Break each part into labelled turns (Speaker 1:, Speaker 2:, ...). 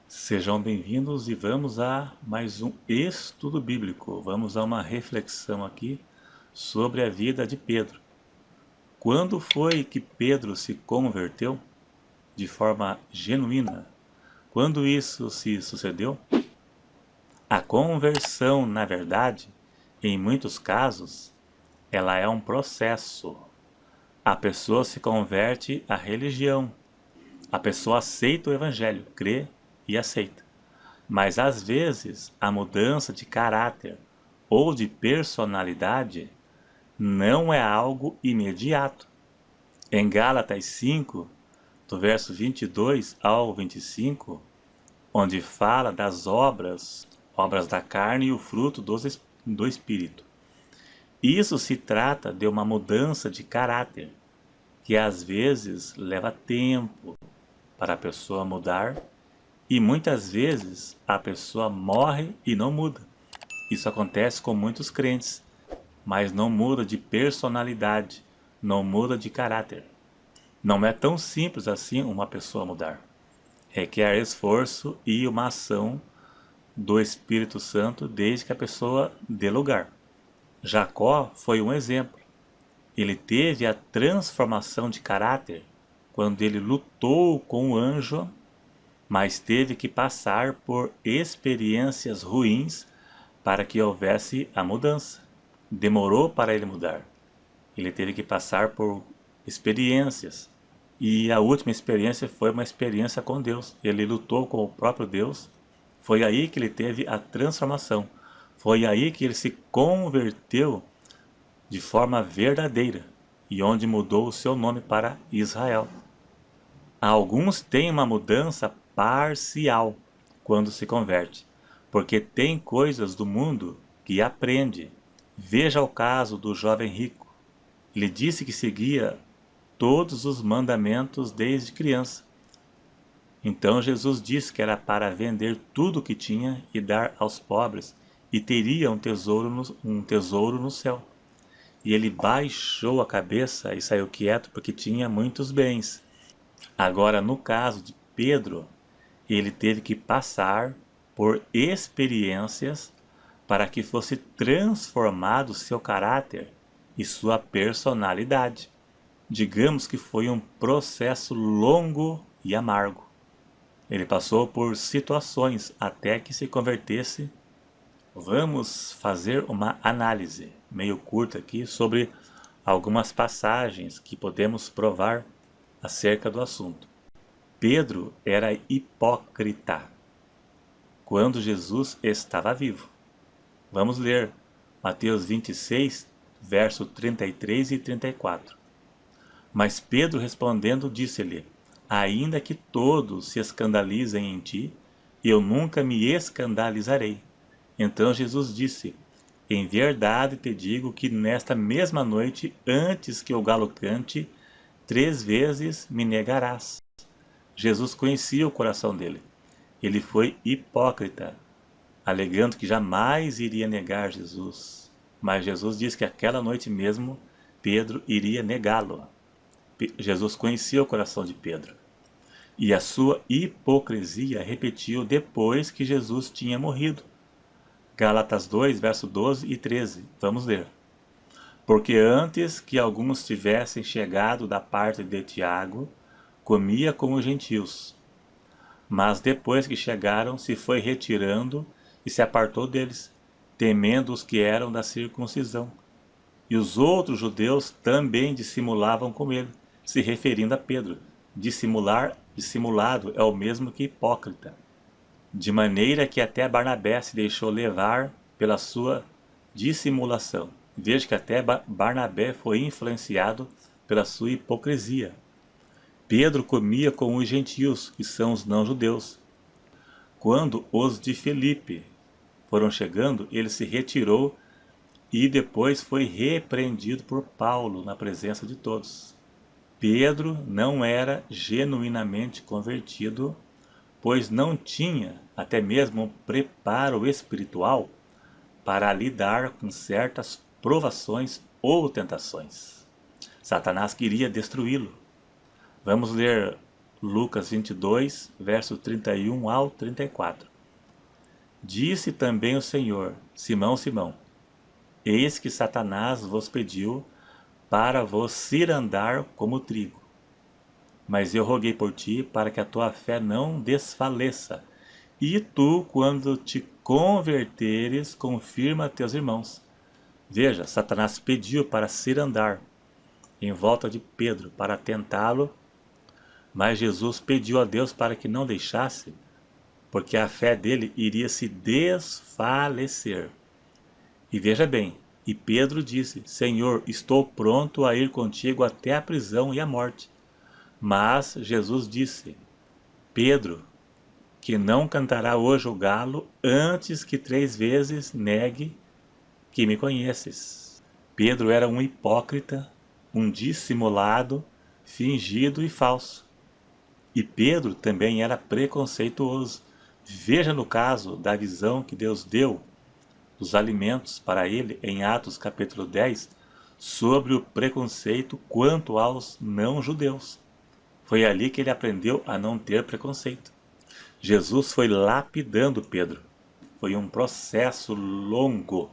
Speaker 1: Sejam bem-vindos e vamos a mais um estudo bíblico. Vamos a uma reflexão aqui sobre a vida de Pedro. Quando foi que Pedro se converteu de forma genuína? Quando isso se sucedeu? A conversão, na verdade, em muitos casos, ela é um processo. A pessoa se converte à religião. A pessoa aceita o evangelho, crê e aceita. Mas às vezes a mudança de caráter ou de personalidade não é algo imediato. Em Gálatas 5, do verso 22 ao 25, onde fala das obras da carne e o fruto do Espírito. Isso se trata de uma mudança de caráter, que às vezes leva tempo para a pessoa mudar e muitas vezes a pessoa morre e não muda. Isso acontece com muitos crentes, mas não muda de personalidade, não muda de caráter. Não é tão simples assim uma pessoa mudar. Requer esforço e uma ação do Espírito Santo desde que a pessoa dê lugar. Jacó foi um exemplo. Ele teve a transformação de caráter quando ele lutou com o anjo, mas teve que passar por experiências ruins para que houvesse a mudança. Demorou para ele mudar. Ele teve que passar por experiências. E a última experiência foi uma experiência com Deus. Ele lutou com o próprio Deus. Foi aí que ele teve a transformação. Foi aí que ele se converteu de forma verdadeira e onde mudou o seu nome para Israel. Alguns têm uma mudança parcial quando se converte, porque tem coisas do mundo que aprende. Veja o caso do jovem rico. Ele disse que seguia todos os mandamentos desde criança. Então Jesus disse que era para vender tudo o que tinha e dar aos pobres, e teria um tesouro no céu. E ele baixou a cabeça e saiu quieto porque tinha muitos bens. Agora, no caso de Pedro, ele teve que passar por experiências para que fosse transformado seu caráter e sua personalidade. Digamos que foi um processo longo e amargo. Ele passou por situações até que se convertesse. Vamos fazer uma análise meio curta aqui sobre algumas passagens que podemos provar acerca do assunto. Pedro era hipócrita quando Jesus estava vivo. Vamos ler Mateus 26, verso 33 e 34. Mas Pedro respondendo disse-lhe: Ainda que todos se escandalizem em ti, eu nunca me escandalizarei. Então Jesus disse: Em verdade te digo que nesta mesma noite, antes que o galo cante, 3 vezes me negarás. Jesus conhecia o coração dele. Ele foi hipócrita, alegando que jamais iria negar Jesus. Mas Jesus disse que aquela noite mesmo Pedro iria negá-lo. Jesus conhecia o coração de Pedro. E a sua hipocrisia repetiu depois que Jesus tinha morrido. Gálatas 2, verso 12 e 13. Vamos ler. Porque antes que alguns tivessem chegado da parte de Tiago, comia com os gentios. Mas depois que chegaram, se foi retirando e se apartou deles, temendo os que eram da circuncisão. E os outros judeus também dissimulavam com ele, se referindo a Pedro. Dissimulado é o mesmo que hipócrita. De maneira que até Barnabé se deixou levar pela sua dissimulação. Veja que até Barnabé foi influenciado pela sua hipocrisia. Pedro comia com os gentios, que são os não-judeus. Quando os de Filipe foram chegando, ele se retirou e depois foi repreendido por Paulo na presença de todos. Pedro não era genuinamente convertido, pois não tinha até mesmo preparo espiritual para lidar com certas provações ou tentações. Satanás queria destruí-lo. Vamos ler Lucas 22, verso 31 ao 34. Disse também o Senhor: Simão, Simão, eis que Satanás vos pediu para vos cirandar como trigo. Mas eu roguei por ti para que a tua fé não desfaleça. E tu, quando te converteres, confirma a teus irmãos. Veja, Satanás pediu para cirandar em volta de Pedro, para tentá-lo, mas Jesus pediu a Deus para que não deixasse, porque a fé dele iria se desfalecer. E veja bem, e Pedro disse: Senhor, estou pronto a ir contigo até a prisão e a morte. Mas Jesus disse: Pedro, que não cantará hoje o galo antes que 3 vezes negue que me conheces. Pedro era um hipócrita, um dissimulado, fingido e falso. E Pedro também era preconceituoso. Veja no caso da visão que Deus deu dos alimentos para ele em Atos capítulo 10, sobre o preconceito quanto aos não-judeus. Foi ali que ele aprendeu a não ter preconceito. Jesus foi lapidando Pedro. Foi um processo longo,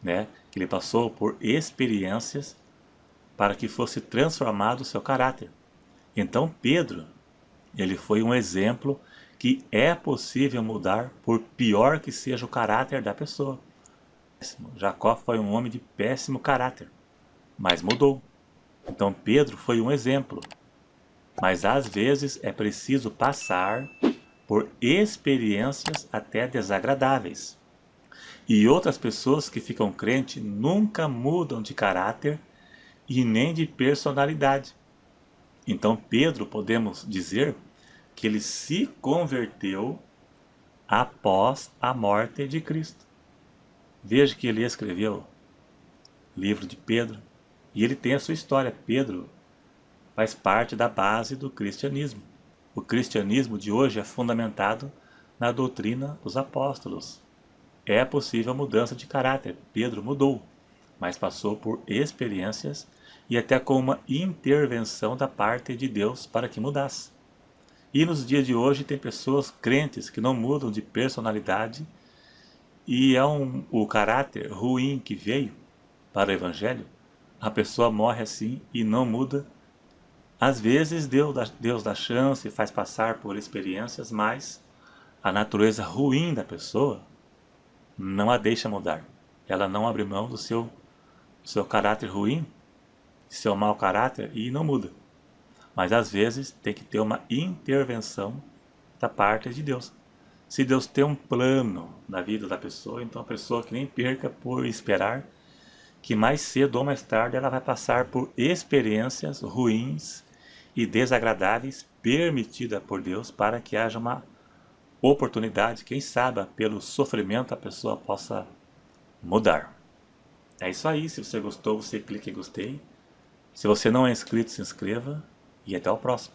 Speaker 1: né? Que ele passou por experiências para que fosse transformado o seu caráter. Então Pedro, ele foi um exemplo que é possível mudar por pior que seja o caráter da pessoa. Jacó foi um homem de péssimo caráter, mas mudou. Então Pedro foi um exemplo. Mas às vezes é preciso passar por experiências até desagradáveis. E outras pessoas que ficam crentes nunca mudam de caráter e nem de personalidade. Então Pedro, podemos dizer que ele se converteu após a morte de Cristo. Veja que ele escreveu o livro de Pedro e ele tem a sua história. Pedro faz parte da base do cristianismo. O cristianismo de hoje é fundamentado na doutrina dos apóstolos. É possível mudança de caráter. Pedro mudou, mas passou por experiências e até com uma intervenção da parte de Deus para que mudasse. E nos dias de hoje tem pessoas crentes que não mudam de personalidade e o caráter ruim que veio para o Evangelho, a pessoa morre assim e não muda. Às vezes Deus dá chance e faz passar por experiências, mas a natureza ruim da pessoa não a deixa mudar. Ela não abre mão do seu caráter ruim, seu mau caráter, e não muda. Mas às vezes tem que ter uma intervenção da parte de Deus. Se Deus tem um plano na vida da pessoa, então a pessoa que nem perca por esperar que mais cedo ou mais tarde ela vai passar por experiências ruins e desagradáveis permitida por Deus para que haja uma oportunidade, quem sabe pelo sofrimento a pessoa possa mudar. É isso aí, se você gostou, você clica em gostei. Se você não é inscrito, se inscreva e até o próximo.